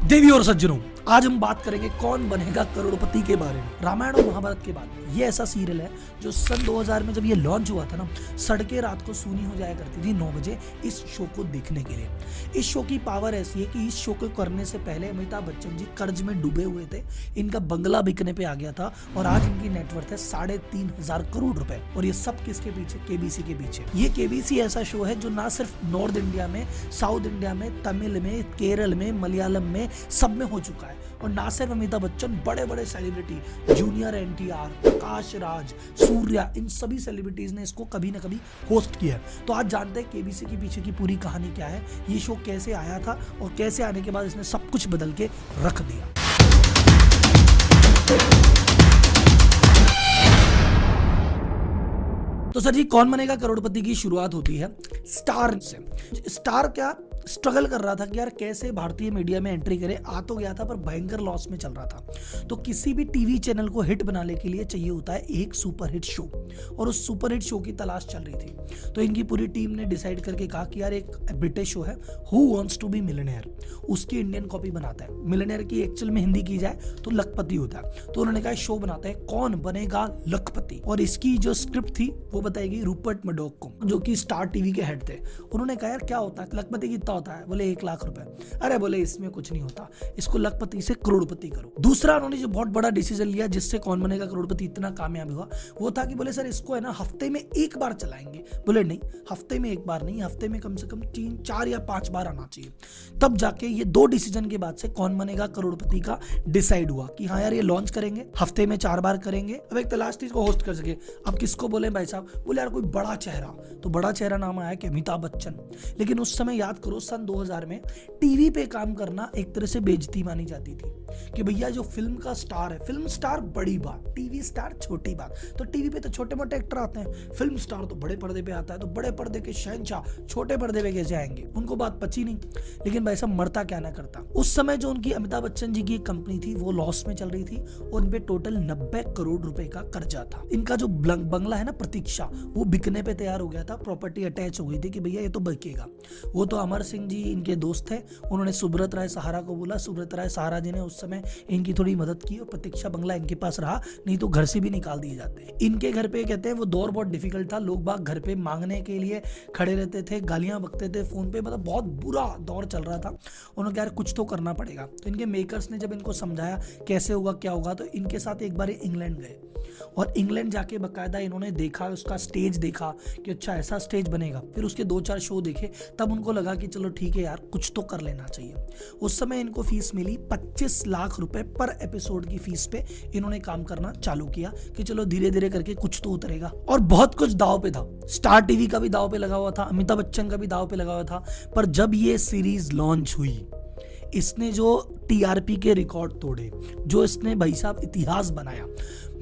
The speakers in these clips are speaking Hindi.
देवी और सज्जनों, आज हम बात करेंगे कौन बनेगा करोड़पति के बारे में। रामायण और महाभारत के बाद ये ऐसा सीरियल है जो सन 2000 में जब ये लॉन्च हुआ था ना, सड़कें रात को सूनी हो जाया करती थी 9 बजे इस शो को देखने के लिए। इस शो की पावर ऐसी है कि इस शो को करने से पहले अमिताभ बच्चन जी कर्ज में डूबे हुए थे, इनका बंगला बिकने पे आ गया था और आज इनकी नेटवर्थ है 3,500 करोड़ रुपए। और ये सब किसके पीछे? केबीसी के पीछे। ये केबीसी ऐसा शो है जो ना सिर्फ नॉर्थ इंडिया में, साउथ इंडिया में, तमिल में, केरल में, मलयालम में सब में हो चुका है। और ना सिर्फ अमिताभ बच्चन, बड़े बड़े सेलिब्रिटी जूनियर एनटीआर, प्रकाश राज, सूर्या, इन सभी सेलिब्रिटीज ने इसको कभी ना कभी होस्ट किया है। तो आज जानते हैं केबीसी के पीछे की पूरी कहानी क्या है, ये शो कैसे आया था और कैसे आने के बाद इसने सब कुछ बदल के रख दिया। तो सर जी, कौन बनेगा करोड़पति की शुरुआत होती है स्टार से। स्टार क्या स्ट्रगल कर रहा था कि यार कैसे भारतीय मीडिया में एंट्री करे। आ तो गया था पर भयंकर लॉस में चल रहा था। तो किसी भी टीवी चैनल को हिट बनाने के लिए चाहिए होता है एक सुपर हिट शो, और उस सुपर हिट शो की तलाश चल रही थी। तो इनकी पूरी टीम ने डिसाइड करके कहा कि यार एक ब्रिटिश शो है who wants to be millionaire, उसकी इंडियन कॉपी बनाता है। मिलियनेयर की एक्चुअल में हिंदी की जाए तो लखपति होता है। तो उन्होंने कहा शो बनाते हैं कौन बनेगा लखपति, और इसकी जो स्क्रिप्ट थी वो बताई गई रूपर्ट मर्डॉक को, जो कि स्टार टीवी के हेड थे। उन्होंने कहा यार क्या होता है लखपति, कितना होता है? बोले 1 लाख रुपए। अरे बोले इसमें कुछ नहीं होता, इसको लखपति से करोड़पति करो। दूसरा उन्होंने जो बहुत बड़ा डिसीजन लिया जिससे कौन बनेगा करोड़पति इतना कामयाब हुआ, वो था कि बोले सर इसको है ना हफ्ते में 1 बार चलाएंगे। बोले नहीं, हफ्ते में 1 बार नहीं, हफ्ते में कम से कम 3, 4 या 5 बार आना चाहिए। तब जाके ये 2 डिसीजन के बाद से कौन बनेगा करोड़पति का डिसाइड हुआ कि हाँ यार ये लॉन्च करेंगे, हफ्ते में 4 बार करेंगे। अब एक तलाश थी इसको होस्ट कर सके। अब किसको बोले भाई साहब? बोले यार कोई बड़ा चेहरा। तो बड़ा चेहरा नाम आया कि अमिताभ बच्चन। लेकिन उस समय याद करो सन 2000 में टीवी पे काम करना एक तरह से बेइज्जती मानी जाती थी कि भैया जो फिल्म का स्टार है, फिल्म स्टार बड़ी बात, टीवी स्टार छोटी बात। तो टीवी पे तो छोटे मोटे एक्टर आते हैं, फिल्म स्टार तो बड़े पर्दे पे आता है। तो बड़े पर्दे के शहंशाह छोटे पर्दे पे कैसे आएंगे? उनको बात पची नहीं। लेकिन भाई साहब मरता क्या ना करता। उस समय जो उनकी अमिताभ बच्चन जी की कंपनी थी वो लॉस में चल रही थी और उनपे टोटल 90 करोड़ रुपए का कर्जा था। इनका जो बंगला है ना प्रतीक्षा, वो बिकने पे तैयार हो गया था, प्रॉपर्टी अटैच हो गई थी कि भैया ये तो बिकेगा। वो तो अमर सिंह जी इनके दोस्त थे, उन्होंने सुब्रत राय सहारा को बोला। सुब्रत राय सहारा जी ने उस समय इनकी थोड़ी मदद की और प्रतीक्षा बंगला इनके पास रहा, नहीं तो घर से भी निकाल दिए जाते। इनके घर पे कहते हैं वो दौर बहुत डिफिकल्ट था, लोग बाग घर पे मांगने के लिए खड़े रहते थे, गालियां बकते थे फोन पे, मतलब बहुत बुरा दौर चल रहा था। उन्होंने कहा यार कुछ तो करना पड़ेगा। तो इनके मेकर्स ने जब इनको समझाया कैसे होगा क्या होगा, तो इनके साथ एक बार इंग्लैंड गए और इंग्लैंड जाके बकायदा इन्होंने देखा, उसका स्टेज देखा कि अच्छा ऐसा स्टेज बनेगा। फिर उसके 2-4 शो देखे, तब उनको लगा कि चलो ठीक है यार कुछ तो कर लेना चाहिए। उस समय इनको फीस मिली 25 लाख रुपए पर एपिसोड की फीस पे इन्होंने काम करना चालू किया कि चलो धीरे धीरे करके कुछ तो उतरेगा। और बहुत कुछ दाव पे था, स्टार टीवी का भी दाव पे लगा हुआ था, अमिताभ बच्चन का भी दाव पे लगा हुआ था। पर जब ये सीरीज लॉन्च हुई, इसने जो टीआरपी के रिकॉर्ड तोड़े, जो इसने भाई साहब इतिहास बनाया।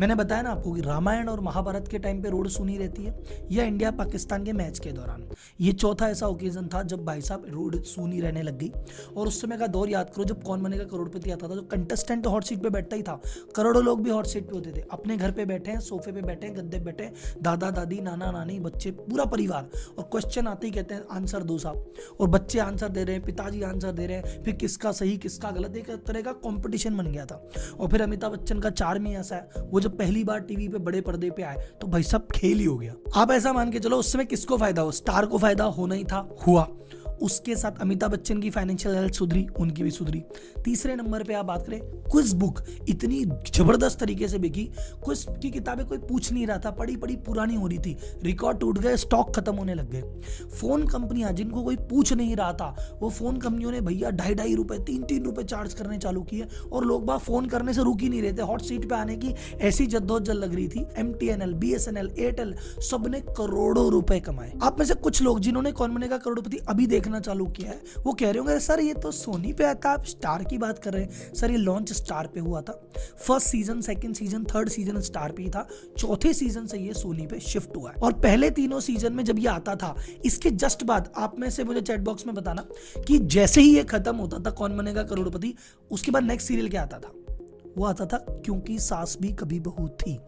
मैंने बताया ना आपको कि रामायण और महाभारत के टाइम पे रोड सुनी रहती है, या इंडिया पाकिस्तान के मैच के दौरान। ये चौथा ऐसा ओकेजन था जब भाई साहब रोड सुनी रहने लग गई। और उस समय का दौर याद करो जब कौन बनेगा करोड़पति आता था, तो कंटेस्टेंट हॉट सीट पे बैठता ही था, करोड़ों लोग भी हॉट सीट पे होते थे। अपने घर पे बैठे हैं, सोफे पे बैठे हैं, गद्दे पे बैठे हैं, दादा दादी, नाना नानी, बच्चे, पूरा परिवार। और क्वेश्चन आते ही कहते हैं आंसर दो साहब, और बच्चे आंसर दे रहे हैं, पिताजी आंसर दे रहे हैं, फिर किसका सही किसका गलत, एक तरह का कंपटीशन बन गया था। और फिर अमिताभ बच्चन का चार्म ही ऐसा है, वो जब पहली बार टीवी पे बड़े पर्दे पे आए तो भाई सब खेल ही हो गया। आप ऐसा मान के चलो उस समय किसको फायदा हो? स्टार को फायदा होना ही था, हुआ। उसके साथ अमिताभ बच्चन की फाइनेंशियल हेल्थ सुधरी, उनकी भी सुधरी। तीसरे नंबर पे आप बात करें, क्विज बुक इतनी जबरदस्त तरीके से बिकी। क्विज की किताबें कोई पूछ नहीं रहा था, पड़ी पड़ी पुरानी हो रही थी, रिकॉर्ड टूट गए, स्टॉक खत्म होने लग गए। फोन कंपनियां जिनको कोई पूछ नहीं रहा था, वो फोन कंपनियों ने भैया 2.5 रुपए 3 रुपए चार्ज करने चालू किए, और लोग बाग फोन करने से रुक ही नहीं रहे थे। हॉट सीट पे आने की ऐसी जद्दोजहद लग रही थी। MTNL, BSNL, एयरटेल सबने करोड़ों रुपए कमाए। आप में से कुछ लोग जिन्होंने कौन बनेगा करोड़पति अभी देखना चालू किया है, वो कह रहे होंगे सर ये तो सोनी पे आता, आप स्टार की बात कर रहे हैं। सर ये लॉन्च स्टार पे हुआ था। First season, second season, third season star पे ही था, चौथे सीजन से ये सोनी पे शिफ्ट हुआ है। और पहले तीनों सीजन में जब ये आता था, इसके जस्ट बाद आप में से मुझे चैट बॉक्स में बताना कि जैसे ही ये खत्म होता था कौन बनेगा करोड़पति, उसके बाद नेक्स्ट सीरियल क्या आता था? वो आता था क्योंकि सास भी कभी बहू थी।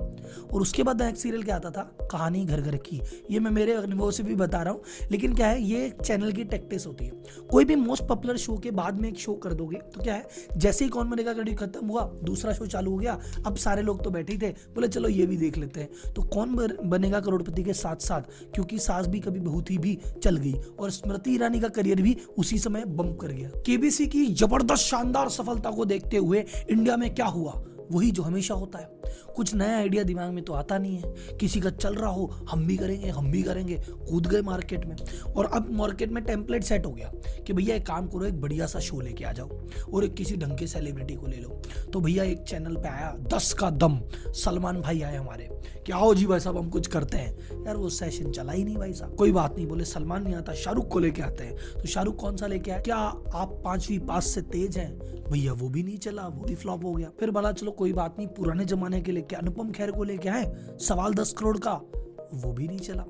और उसके बाद नेक्स्ट सीरियल क्या आता था, कहानी घर घर की। ये मैं मेरे अनुभव से भी बता रहा हूँ, लेकिन क्या है, ये चैनल की टैक्टिस होती है। कोई भी मोस्ट पॉपुलर शो के बाद में एक शो कर दोगे तो क्या है, जैसे ही कौन बनेगा करोड़पति खत्म हुआ, दूसरा शो चालू हो गया। अब सारे लोग तो बैठे ही थे, बोले चलो ये भी देख लेते हैं। तो कौन बनेगा करोड़पति के साथ साथ, क्योंकि सास भी कभी बहू थी भी चल गई और स्मृति ईरानी का करियर भी उसी समय बम्प कर गया। केबीसी की जबरदस्त शानदार सफलता को देखते हुए इंडिया में क्या हुआ, वही जो हमेशा होता है, कुछ नया आइडिया दिमाग में तो आता नहीं है। किसी का चल रहा हो, हम भी करेंगे, कूद गए मार्केट में। और अब मार्केट में टेम्पलेट सेट हो गया कि भैया एक काम करो, एक बढ़िया सा शो लेके आ जाओ और एक किसी ढंग के सेलिब्रिटी को ले लो। तो भैया एक चैनल पे आया 10 का दम, सलमान भाई आए हमारे कि आओ जी भाई साहब हम कुछ करते हैं। यार वो सेशन चला ही नहीं भाई साहब। कोई बात नहीं, बोले सलमान नहीं आता, शाहरुख को लेके आते हैं। तो शाहरुख कौन सा लेके आए, क्या आप 5वीं पास से तेज हैं, भैया वो भी नहीं चला, वो भी फ्लॉप हो गया। फिर बोला चलो कोई बात नहीं, पुराने जमाने के लेके अनुपम खेर को लेके आए, सवाल 10 करोड़ का, वो भी नहीं चला।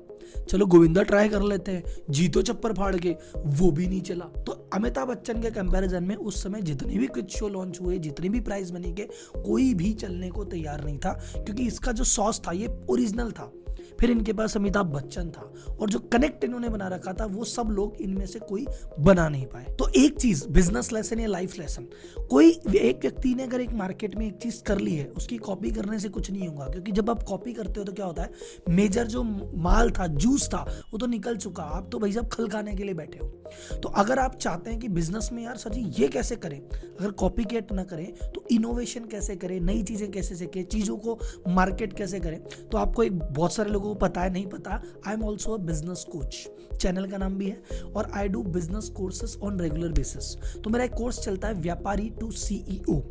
चलो गोविंदा ट्राई कर लेते हैं, जीतो चप्पर फाड़ के, वो भी नहीं चला। तो अमिताभ बच्चन के कंपैरिजन में उस समय जितने भी कुछ शो लॉन्च हुए, जितने भी प्राइज मनी के, कोई भी चलने को तैयार नहीं था, क्योंकि इसका जो सॉस था ये ओरिजिनल था। फिर इनके पास अमिताभ बच्चन था और जो कनेक्ट इन्होंने बना रखा था वो सब लोग इनमें से कोई बना नहीं पाए। तो एक चीज, बिजनेस लेसन या लाइफ लेसन, कोई एक व्यक्ति ने अगर एक मार्केट में एक चीज कर ली है, उसकी कॉपी करने से कुछ नहीं होगा, क्योंकि जब आप कॉपी करते हो तो क्या होता है, मेजर जो माल था, जूस था, वो तो निकल चुका, आप तो भाई साहब खल खाने के लिए बैठे हो। तो अगर आप चाहते हैं कि बिजनेस में यार सर जी ये कैसे करें, अगर कॉपी कैट ना करें तो इनोवेशन कैसे करें, नई चीजें कैसे सीखें, चीजों को मार्केट कैसे करें, तो आपको एक बहुत सारे लोगों को पता है, नहीं पता, I am also a business coach, channel का नाम भी है, और I do business courses on regular basis. तो मेरा एक कोर्स चलता है व्यापारी टू सीईओ,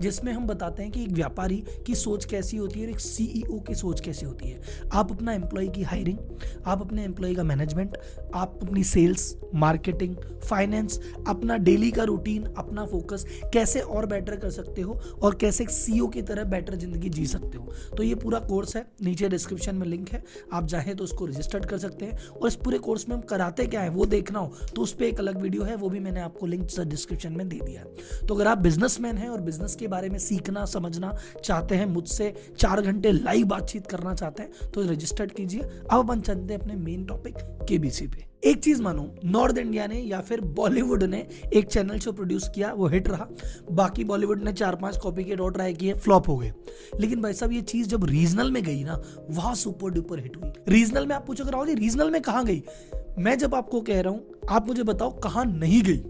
जिसमें हम बताते हैं कि एक व्यापारी की सोच कैसी होती है और एक सीईओ की सोच कैसी होती है। आप अपना एम्प्लॉय की हायरिंग, आप अपने एम्प्लॉय का मैनेजमेंट, आप अपनी सेल्स, मार्केटिंग, फाइनेंस, अपना डेली का रूटीन, अपना फोकस कैसे और बेटर कर सकते हो और कैसे एक सीईओ की तरह बेटर जिंदगी जी सकते हो। तो ये पूरा कोर्स है, नीचे डिस्क्रिप्शन में लिंक है, आप चाहें तो उसको रजिस्टर कर सकते हैं। और इस पूरे कोर्स में हम कराते क्या है वो देखना हो तो उस पर एक अलग वीडियो है, वो भी मैंने आपको लिंक डिस्क्रिप्शन में दे दिया है। तो अगर आप बिजनेसमैन हैं और बिजनेस के बारे में सीखना समझना चाहते हैं, मुझसे 4 घंटे लाइव बातचीत करना चाहते हैं, तो रजिस्टर्ड कीजिए। अब अपन चलते हैं अपने मेन टॉपिक केबीसी पे। एक चीज मानो, नॉर्थ इंडिया ने या फिर बॉलीवुड ने एक चैनल शो प्रोड्यूस किया, वो हिट रहा, बाकी बॉलीवुड ने 4-5 कॉपी के और ट्राई किए, फ्लॉप हो गए। लेकिन भाई साहब ये चीज जब रीजनल में गई ना, वहां सुपर डुपर हिट हुई। रीजनल में आप पूछोगे राहुल जी रीजनल में कहां गई, मैं जब आपको कह रहा हूं आप मुझे बताओ कहां नहीं गई।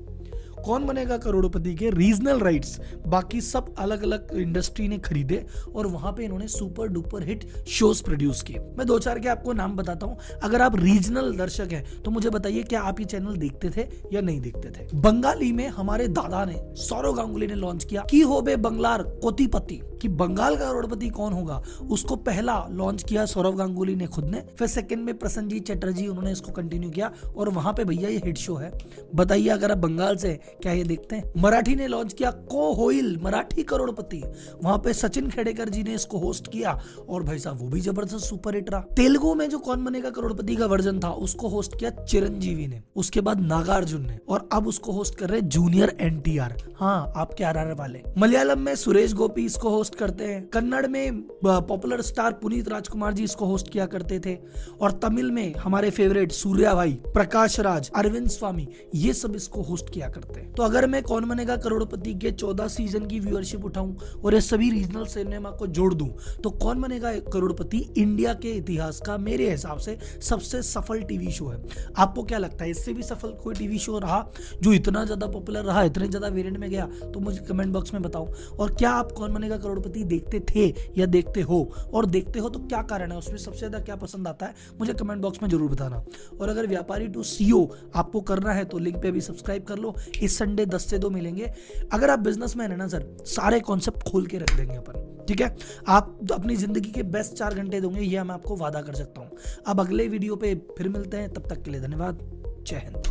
कौन बनेगा करोड़पति के रीजनल राइट्स बाकी सब अलग अलग इंडस्ट्री ने खरीदे और वहां पे इन्होंने super duper hit shows produce किए। मैं 2-4 के आपको नाम बताता हूं। अगर आप रीजनल दर्शक हैं तो मुझे बताइए क्या आप ये चैनल देखते थे या नहीं देखते थे। बंगाली में हमारे दादा ने, सौरव गांगुली ने लॉन्च किया की होबे बंगलार कोटिपति, कि बंगाल का करोड़पति कौन होगा, उसको पहला लॉन्च किया सौरव गांगुली ने खुद ने। फिर सेकंड में प्रसन्नजीत चटर्जी, उन्होंने इसको कंटिन्यू किया और वहां पे भैया ये हिट शो है। बताइए अगर आप बंगाल से क्या ये देखते हैं। मराठी ने लॉन्च किया को होइल मराठी करोड़पति, वहां पे सचिन खेडेकर जी ने इसको होस्ट किया और भाई साहब वो भी जबरदस्त सुपर हिट रहा। तेलुगु में जो कौन बनेगा करोड़पति का वर्जन था उसको होस्ट किया चिरंजीवी ने, उसके बाद नागार्जुन ने, और अब उसको होस्ट कर रहे जूनियर एनटीआर, हाँ आपके आरआर वाले। मलयालम में सुरेश गोपी इसको होस्ट करते हैं, कन्नड़ में पॉपुलर स्टार पुनीत राजकुमार जी इसको होस्ट किया करते थे, और तमिल में हमारे फेवरेट सूर्या भाई, प्रकाश राज, अरविंद स्वामी, ये सब इसको होस्ट किया करते हैं। तो अगर मैं कौन बनेगा करोड़पति के 14 सीजन की व्यूअरशिप उठाऊं और ये सभी रीजनल सिनेमा को जोड़ दूं तो कौन बनेगा करोड़पति इंडिया के इतिहास का मेरे हिसाब से सबसे सफल टीवी शो है। आपको क्या लगता है इससे भी सफल कोई टीवी शो रहा जो इतना ज्यादा पॉपुलर रहा, इतने ज्यादा वेरिएंट में गया? तो मुझे कमेंट बॉक्स में बताओ। और क्या आप कौन बनेगा करोड़पति देखते थे या देखते हो, और देखते हो तो क्या कारण है, उसमें सबसे ज्यादा क्या पसंद आता है मुझे कमेंट बॉक्स में जरूर बताना। और अगर व्यापारी टू सीईओ आपको करना है तो लिंक पे भी सब्सक्राइब कर लो। इस संडे 10 से 2 मिलेंगे। अगर आप बिजनेसमैन है ना सर, सारे कॉन्सेप्ट खोल के रख देंगे अपन, ठीक है। आप अपनी जिंदगी के बेस्ट 4 घंटे दोगे, ये मैं आपको वादा कर सकता हूं। अब अगले वीडियो पे फिर मिलते हैं, तब तक के लिए धन्यवाद। जय हिंद।